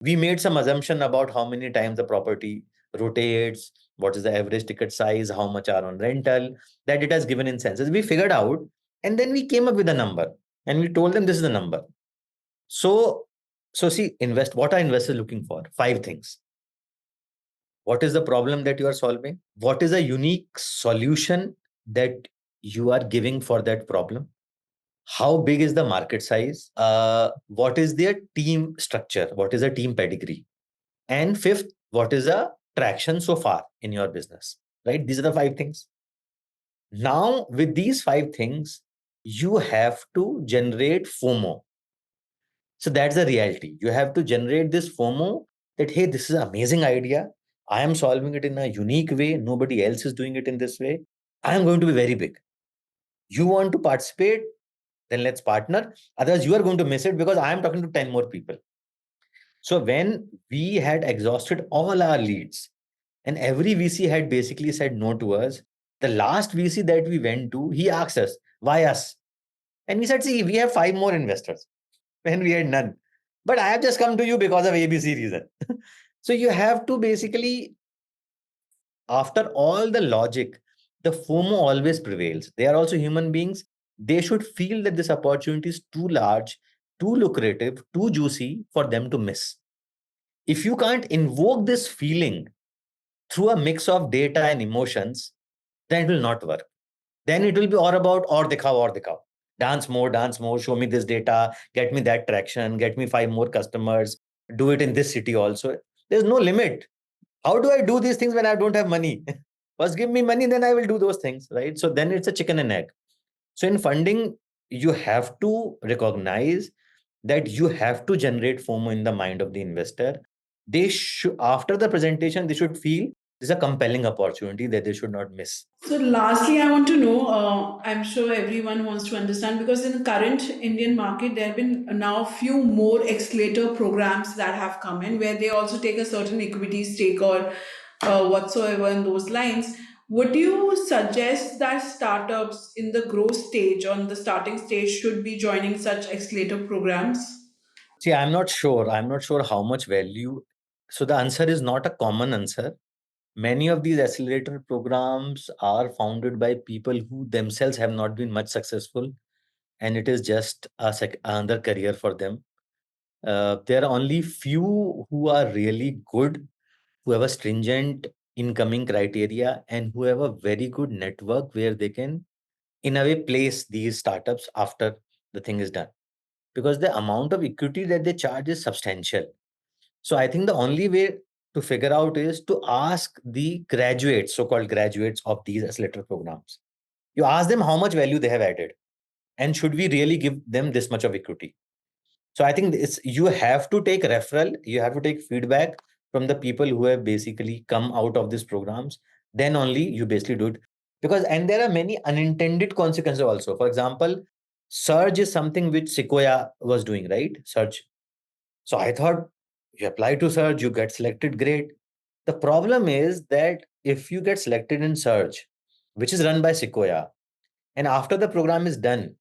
We made some assumption about how many times the property rotates, what is the average ticket size, how much are on rental, that it has given in census. We figured out, and then we came up with a number, and we told them this is the number. So see, what are investors looking for? 5 things. What is the problem that you are solving? What is a unique solution that you are giving for that problem? How big is the market size? What is their team structure? What is the team pedigree? And 5th, what is the traction so far in your business? Right? These are the 5 things. Now, with these 5 things, you have to generate FOMO. So that's the reality. You have to generate this FOMO that, hey, this is an amazing idea. I am solving it in a unique way. Nobody else is doing it in this way. I am going to be very big. You want to participate? Then let's partner. Otherwise, you are going to miss it because I am talking to 10 more people. So when we had exhausted all our leads and every VC had basically said no to us, the last VC that we went to, he asked us, why us? And we said, see, we have 5 more investors when we had none. But I have just come to you because of ABC reason. So you have to basically, after all the logic, the FOMO always prevails. They are also human beings. They should feel that this opportunity is too large, too lucrative, too juicy for them to miss. If you can't invoke this feeling through a mix of data and emotions, then it will not work. Then it will be all about or dikhao. Dance more, show me this data, get me that traction, get me 5 more customers, do it in this city also. There's no limit. How do I do these things when I don't have money? First give me money, then I will do those things, right? So then it's a chicken and egg. So in funding, you have to recognize that you have to generate FOMO in the mind of the investor. They should, after the presentation, they should feel this is a compelling opportunity that they should not miss. So lastly, I want to know, I'm sure everyone wants to understand, because in the current Indian market, there have been now few more accelerator programs that have come in where they also take a certain equity stake or whatsoever in those lines. Would you suggest that startups in the growth stage, on the starting stage, should be joining such accelerator programs? See, I'm not sure. I'm not sure how much value. So the answer is not a common answer. Many of these accelerator programs are founded by people who themselves have not been much successful, and it is just another career for them. There are only few who are really good, who have a stringent incoming criteria, and who have a very good network where they can, in a way, place these startups after the thing is done. Because the amount of equity that they charge is substantial. So I think the only way to figure out is to ask the graduates, so-called graduates of these accelerator programs. You ask them how much value they have added, and should we really give them this much of equity? So I think you have to take referral, you have to take feedback from the people who have basically come out of these programs. Then only you basically do it. And there are many unintended consequences also. For example, Surge is something which Sequoia was doing, right? Surge. So I thought, you apply to Surge, you get selected, great. The problem is that if you get selected in Surge, which is run by Sequoia, and after the program is done,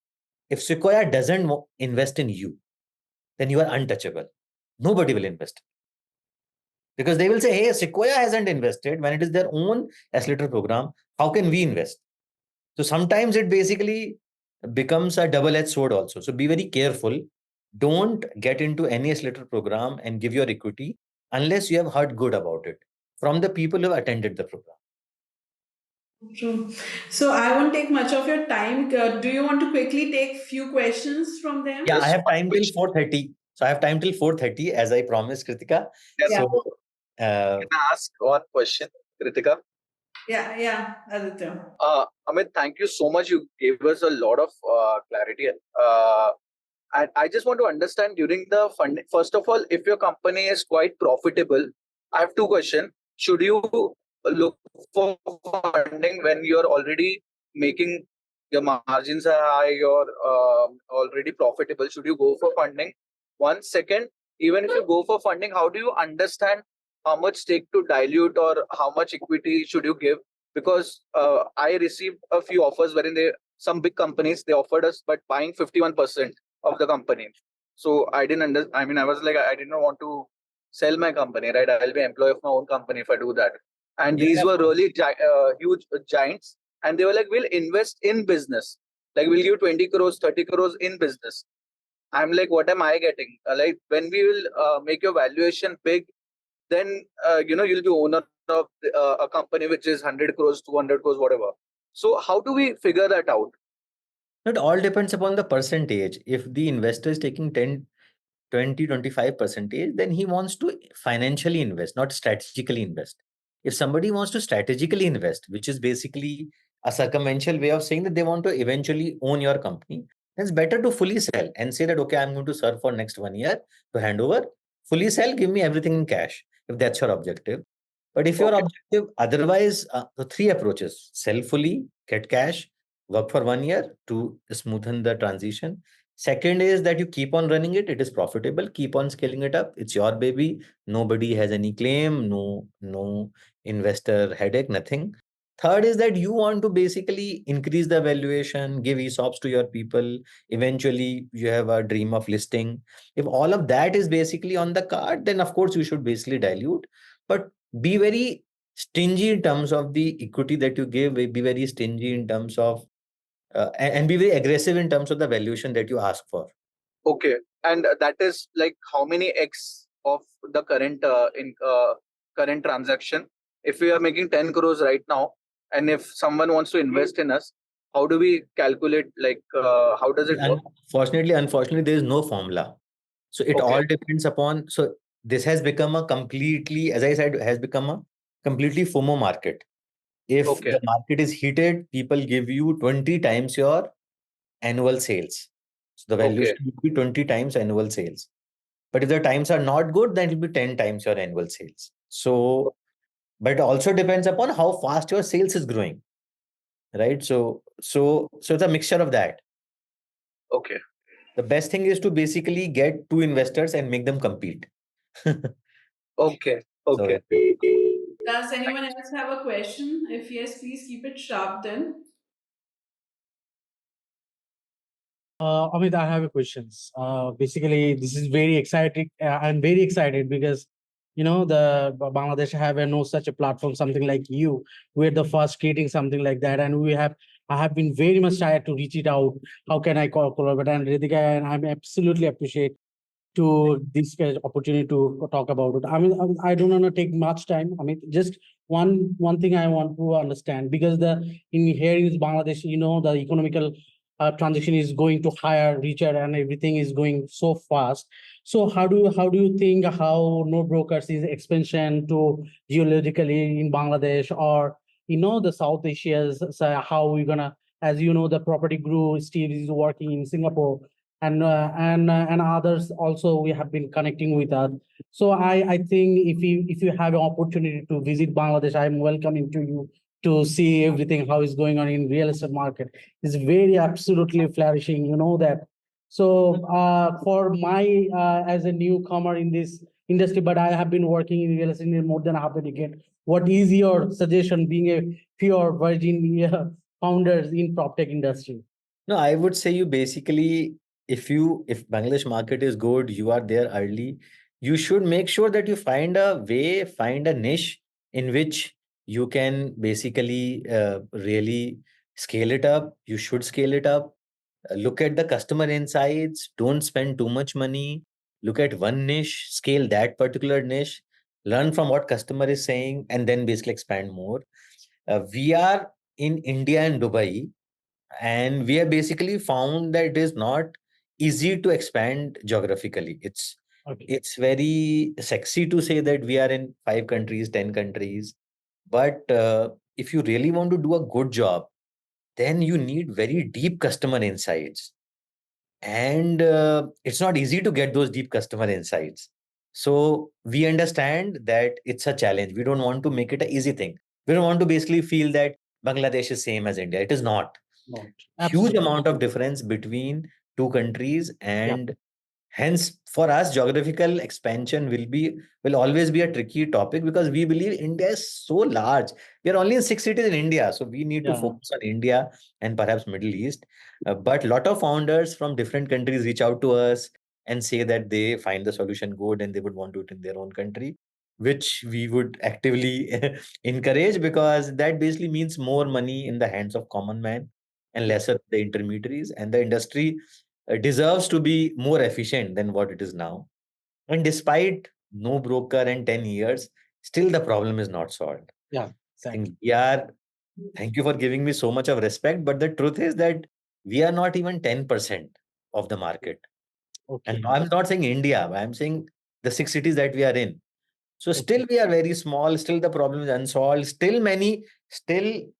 if Sequoia doesn't invest in you, then you are untouchable. Nobody will invest. Because they will say, hey, Sequoia hasn't invested when it is their own accelerator program. How can we invest? So sometimes it basically becomes a double-edged sword also. So be very careful. Don't get into any accelerator program and give your equity unless you have heard good about it from the people who have attended the program. True. So I won't take much of your time. Do you want to quickly take few questions from them? Yeah, I have time till 4:30. So I have time till 4:30 as I promised, Kritika. Yes. So Can I ask one question, Kritika? Yeah, Aditya. Amit, thank you so much. You gave us a lot of clarity. And I just want to understand during the funding, first of all, if your company is quite profitable, I have 2 questions. Should you look for funding when you're already making your margins are high, you're already profitable. Should you go for funding? One second, even if you go for funding, how do you understand how much stake to dilute or how much equity should you give? Because I received a few offers wherein some big companies, they offered us but buying 51% of the company. So I didn't understand. I mean, I was like, I did not want to sell my company, right? I'll be employee of my own company if I do that. And these were really huge giants, and they were like, we'll invest in business, like we'll give 20 crores 30 crores in business. I'm like, what am I getting? Like, when we will make your valuation big, then you'll be owner of a company which is 100 crores 200 crores, whatever. So how do we figure that out? It all depends upon the percentage. If the investor is taking 10, 20, 25%, then he wants to financially invest, not strategically invest. If somebody wants to strategically invest, which is basically a circumstantial way of saying that they want to eventually own your company, then it's better to fully sell and say that, okay, I'm going to serve for next 1 year to hand over, fully sell, give me everything in cash, if that's your objective. But if your objective, otherwise, the three approaches: sell fully, get cash, work for 1 year to smoothen the transition. Second is that you keep on running it. It is profitable. Keep on scaling it up. It's your baby. Nobody has any claim. No investor headache. Nothing. Third is that you want to basically increase the valuation, give ESOPs to your people. Eventually, you have a dream of listing. If all of that is basically on the card, then of course you should basically dilute. But be very stingy in terms of the equity that you give. Be very stingy in terms of and be very aggressive in terms of the valuation that you ask for. Okay, and that is like how many x of the current transaction? If we are making 10 crores right now, and if someone wants to invest in us, how do we calculate? Like, how does it work? Unfortunately, there is no formula. So it all depends upon. So this has become a completely, as I said, has become a completely FOMO market. If the market is heated, people give you 20 times your annual sales. So the valuation will be 20 times annual sales. But if the times are not good, then it will be 10 times your annual sales. So, but it also depends upon how fast your sales is growing, right? So it's a mixture of that. Okay. The best thing is to basically get two investors and make them compete. Okay. Does anyone else have a question? If yes, please keep it sharp then. Amit, I have a questions. Basically, this is very exciting. I'm very excited because the Bangladesh have no such a platform, something like you. We're the first creating something like that, and I have been very much tired to reach it out. How can I collaborate? And Ritika, and I'm absolutely appreciate to this opportunity to talk about it. I mean, I don't want to take much time. I mean, just one thing I want to understand, because in here in Bangladesh, the economical transaction is going to higher, richer, and everything is going so fast. So how do you think how no brokers is expansion to geologically in Bangladesh, or the South Asia, so how we're gonna, as the property grew, Steve is working in Singapore, and others also we have been connecting with us. So I think if you have an opportunity to visit Bangladesh, I'm welcoming to you to see everything how is going on in real estate market. It's very absolutely flourishing, that. So for my as a newcomer in this industry, but I have been working in real estate in more than half a decade. What is your suggestion, being a pure virgin founders in PropTech industry? No, I would say you basically, if Bangladesh market is good, you are there early, you should make sure that you find a way, find a niche in which you can basically really scale it up. You should scale it up. Look at the customer insights. Don't spend too much money. Look at one niche, scale that particular niche, learn from what customer is saying, and then basically expand more. We are in India and Dubai, and we have basically found that it is not easy to expand geographically. It's very sexy to say that we are in 5 countries, 10 countries, but if you really want to do a good job, then you need very deep customer insights, and it's not easy to get those deep customer insights. So we understand that it's a challenge. We don't want to make it an easy thing. We don't want to basically feel that Bangladesh is same as India. It is not. Huge amount of difference between two countries, and hence for us geographical expansion will always be a tricky topic, because we believe India is so large. We are only in 6 cities in India, so we need to focus on India and perhaps Middle East. But lot of founders from different countries reach out to us and say that they find the solution good and they would want to do it in their own country, which we would actively encourage, because that basically means more money in the hands of common man and lesser the intermediaries, and the industry deserves to be more efficient than what it is now. And despite no broker and 10 years, still the problem is not solved. Yeah, I think thank you for giving me so much of respect, but the truth is that we are not even 10% of the market. And I'm not saying India, I'm saying the 6 cities that we are in. So still we are very small, still the problem is unsolved, still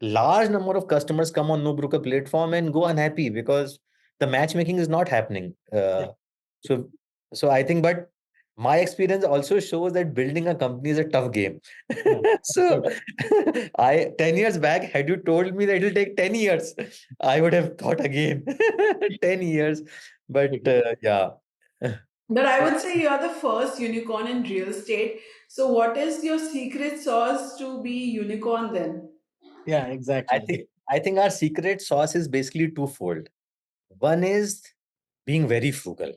large number of customers come on no broker platform and go unhappy because the matchmaking is not happening. So so I think, but my experience also shows that building a company is a tough game. So 10 years back, had you told me that it'll take 10 years, I would have thought again. 10 years. But yeah. But I would say you're the first unicorn in real estate. So, what is your secret sauce to be unicorn then? Yeah, exactly. I think our secret sauce is basically twofold. One is being very frugal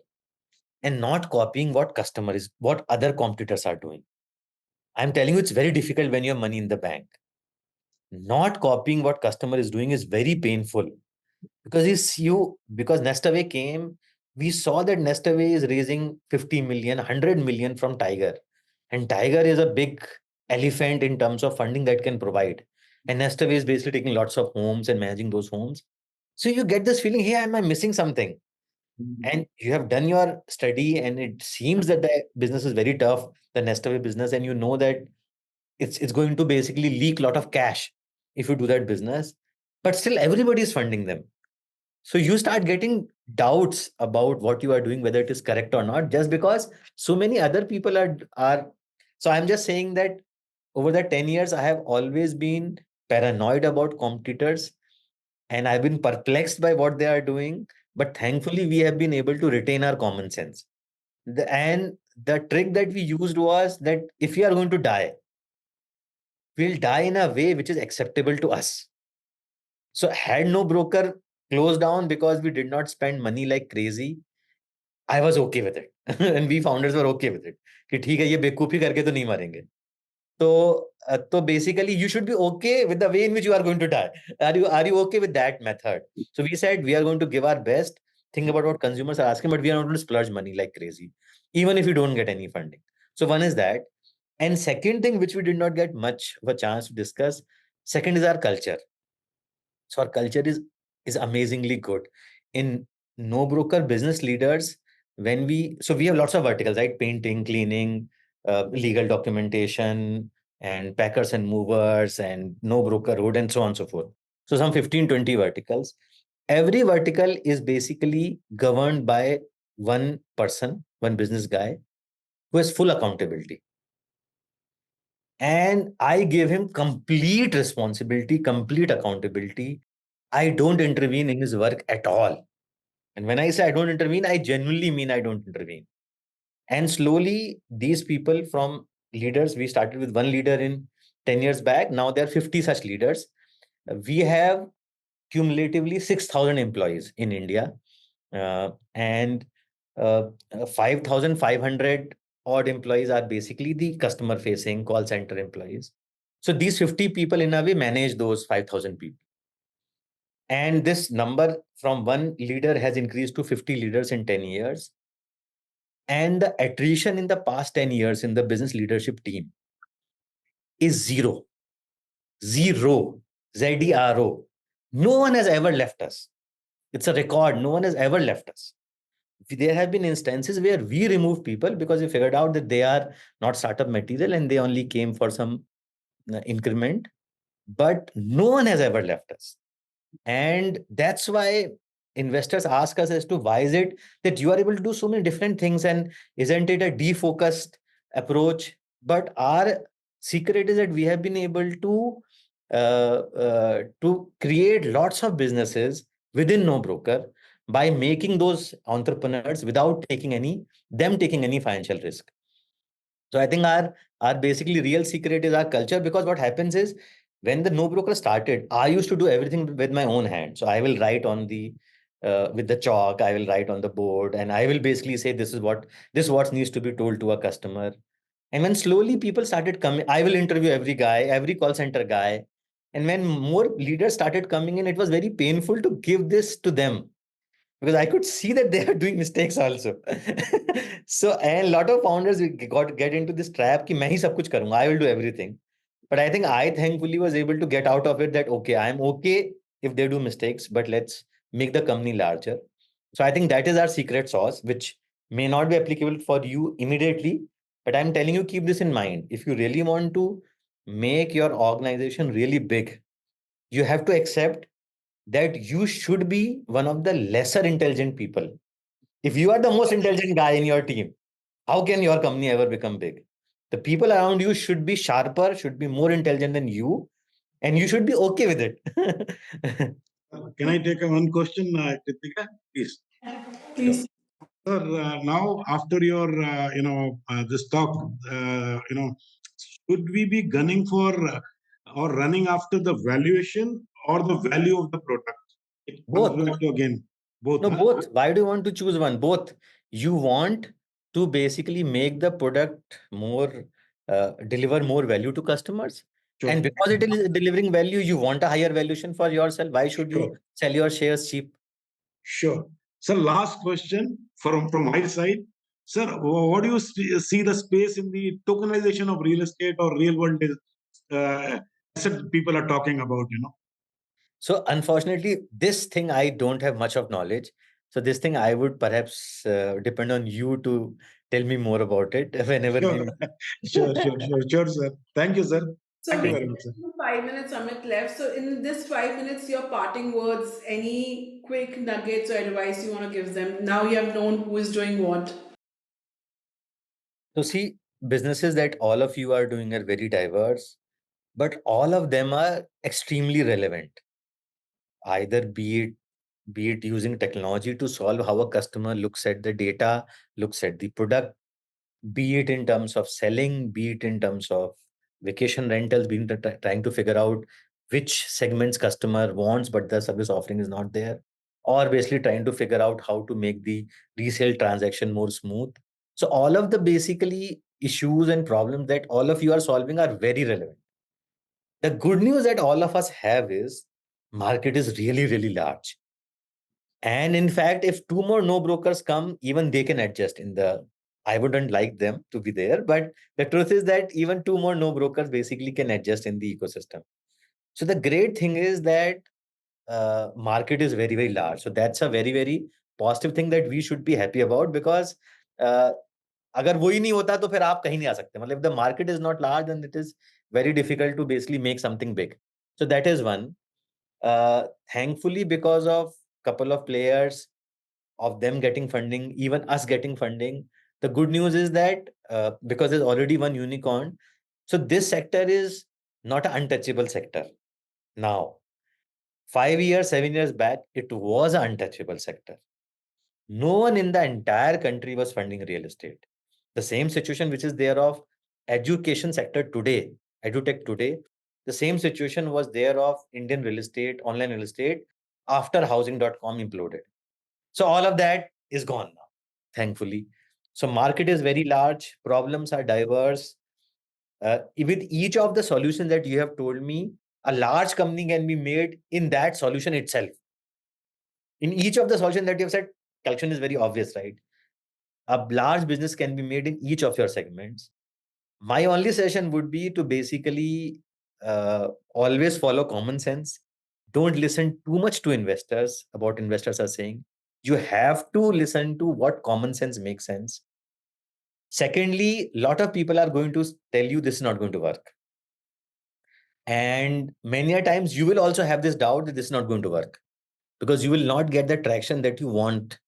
and not copying what other competitors are doing. I'm telling you, it's very difficult when you have money in the bank. Not copying what customer is doing is very painful, because because Nestaway came, we saw that Nestaway is raising 50 million, 100 million from Tiger. And Tiger is a big elephant in terms of funding that can provide. And Nestaway is basically taking lots of homes and managing those homes. So you get this feeling, hey, am I missing something? And you have done your study and it seems that the business is very tough, the Nestaway business, and you know that it's going to basically leak a lot of cash if you do that business. But still everybody is funding them. So you start getting doubts about what you are doing, whether it is correct or not, just because so many other people are. So I'm just saying that over the 10 years, I have always been paranoid about competitors and I've been perplexed by what they are doing. But thankfully, we have been able to retain our common sense. And the trick that we used was that if we are going to die, we'll die in a way which is acceptable to us. So had no broker closed down because we did not spend money like crazy, I was okay with it. And we founders were okay with it. कि ठीक है ये बेवकूफी करके तो नहीं मरेंगे. So basically you should be okay with the way in which you are going to die. Are you okay with that method? So we said we are going to give our best, think about what consumers are asking, but we are not going to splurge money like crazy, even if we don't get any funding. So one is that. And second thing, which we did not get much of a chance to discuss, second is our culture. So our culture is amazingly good. In no broker business leaders, we have lots of verticals, right? Painting, cleaning, legal documentation, and packers and movers, and no brokerhood, and so on and so forth. So some 15, 20 verticals. Every vertical is basically governed by one person, one business guy, who has full accountability. And I gave him complete responsibility, complete accountability. I don't intervene in his work at all. And when I say I don't intervene, I genuinely mean I don't intervene. And slowly, these people from leaders, we started with one leader in 10 years back. Now there are 50 such leaders. We have cumulatively 6,000 employees in India. And 5,500 odd employees are basically the customer facing call center employees. So these 50 people in a way manage those 5,000 people. And this number from one leader has increased to 50 leaders in 10 years. And the attrition in the past 10 years in the business leadership team is zero. Zero. ZERO. No one has ever left us. It's a record. No one has ever left us. There have been instances where we removed people because we figured out that they are not startup material and they only came for some increment. But no one has ever left us. And that's why investors ask us as to why is it that you are able to do so many different things, and isn't it a defocused approach? But our secret is that we have been able to to create lots of businesses within no broker by making those entrepreneurs without taking any financial risk. So I think our basically real secret is our culture, because what happens is when the no broker started, I used to do everything with my own hand. So I will write on the with the chalk, I will write on the board, and I will basically say this is what needs to be told to a customer. And when slowly people started coming, I will interview every guy, every call center guy. And when more leaders started coming in, it was very painful to give this to them, because I could see that they are doing mistakes also. So, and a lot of founders get into this trap कि मैं ही सब कुछ करूंगा, I will do everything. But I think I thankfully was able to get out of it that, okay, I'm okay if they do mistakes, but let's make the company larger. So I think that is our secret sauce, which may not be applicable for you immediately, but I'm telling you, keep this in mind. If you really want to make your organization really big, you have to accept that you should be one of the lesser intelligent people. If you are the most intelligent guy in your team, how can your company ever become big? The people around you should be sharper, should be more intelligent than you, and you should be okay with it. Can I take one question, Kritika, please? Please. Sir, now after your, this talk, should we be gunning for or running after the valuation or the value of the product? It comes Both. back to again, both. No, both. Why do you want to choose one? Both. You want to basically make the product more, deliver more value to customers. Sure. And because it is delivering value, you want a higher valuation for yourself. Why should you Sure. sell your shares cheap? Sure. So last question from my side. Sir, what do you see the space in the tokenization of real estate or real world asset people are talking about, So unfortunately, this thing I don't have much of knowledge. So this thing I would perhaps depend on you to tell me more about it whenever Sure. Sure, sir. Thank you, sir. So Thank you we very have much, sir. 5 minutes, Amit, left. So in this 5 minutes, your parting words, any quick nuggets or advice you want to give them? Now you have known who is doing what. So see, businesses that all of you are doing are very diverse, but all of them are extremely relevant. Either be it using technology to solve how a customer looks at the data, looks at the product, be it in terms of selling, be it in terms of vacation rentals, being trying to figure out which segments customer wants, but the service offering is not there, or basically trying to figure out how to make the resale transaction more smooth. So all of the basically issues and problems that all of you are solving are very relevant. The good news that all of us have is market is really, really large. And in fact, if two more no brokers come, even they can adjust in the, I wouldn't like them to be there, but the truth is that even two more no brokers basically can adjust in the ecosystem. So the great thing is that market is very, very large. So that's a very, very positive thing that we should be happy about, because अगर वो ही नहीं होता तो फिर आप कहीं नहीं आ सकते. मतलब if the market is not large, then it is very difficult to basically make something big. So that is one. Thankfully, because of couple of players, of them getting funding, even us getting funding, the good news is that because there's already one unicorn, so this sector is not an untouchable sector. Now, 5 years, 7 years back, it was an untouchable sector. No one in the entire country was funding real estate. The same situation which is there of education sector today, edutech today, the same situation was there of Indian real estate, online real estate, after housing.com imploded. So all of that is gone now, thankfully. So market is very large, problems are diverse. With each of the solutions that you have told me, a large company can be made in that solution itself. In each of the solutions that you have said, calculation is very obvious, right? A large business can be made in each of your segments. My only suggestion would be to basically always follow common sense. Don't listen too much to investors, about investors are saying. You have to listen to what common sense makes sense. Secondly, a lot of people are going to tell you this is not going to work. And many a times you will also have this doubt that this is not going to work, because you will not get the traction that you want.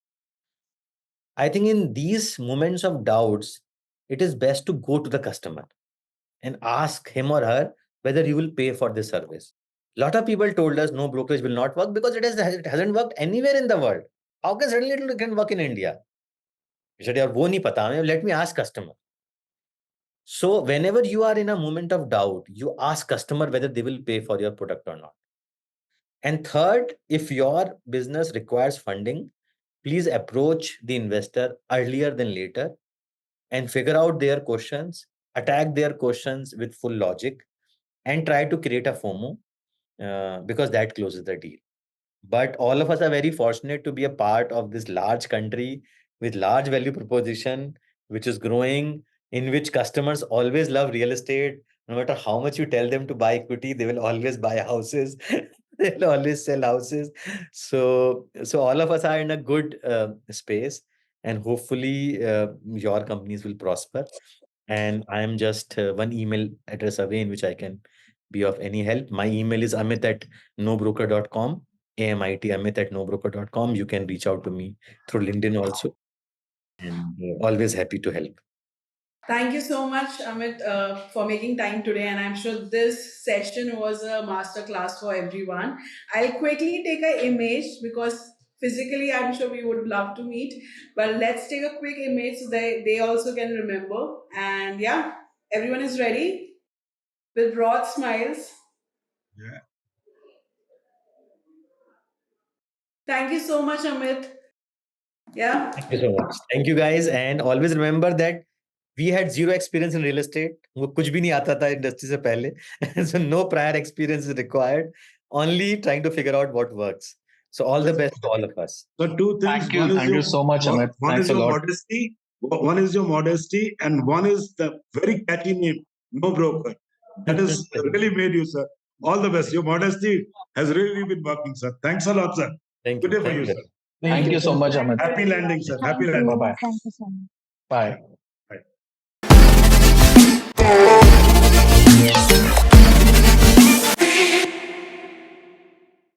I think in these moments of doubts, it is best to go to the customer and ask him or her, whether you will pay for this service. A lot of people told us no, brokerage will not work because it hasn't worked anywhere in the world. How can suddenly it can work in India? We said, "यार वो नहीं पता हमें, let me ask customer." So whenever you are in a moment of doubt, you ask customer whether they will pay for your product or not. And third, if your business requires funding, please approach the investor earlier than later and figure out their questions, attack their questions with full logic, and try to create a FOMO because that closes the deal. But all of us are very fortunate to be a part of this large country with large value proposition, which is growing, in which customers always love real estate. No matter how much you tell them to buy equity, they will always buy houses. They'll always sell houses. So all of us are in a good space, and hopefully your companies will prosper. And I am just one email address away in which I can be of any help. My email is amit@nobroker.com. amit@nobroker.com. You can reach out to me through LinkedIn also. And always happy to help. Thank you so much, Amit, for making time today. And I'm sure this session was a masterclass for everyone. I'll quickly take an image because physically I'm sure we would love to meet. But let's take a quick image so they also can remember. And yeah, everyone is ready with broad smiles. Yeah. Thank you so much, Amit. Yeah. Thank you so much. Thank you guys. And always remember that we had zero experience in real estate. वो कुछ भी नहीं आता था industry से पहले. So no prior experience is required. Only trying to figure out what works. So all the best to all of us. So two things. Thank you so much, Amit. One Thanks is a your lot. modesty. One is your modesty, and one is the very catchy name, No Broker. That has really made you, sir. All the best. Your modesty has really been working, sir. Thanks a lot, sir. Thank Good you. day for you, sir. Thank you so much, Amit. Happy landing, sir. Thank Happy you. landing. Bye-bye. Thank you so much. Bye. Bye.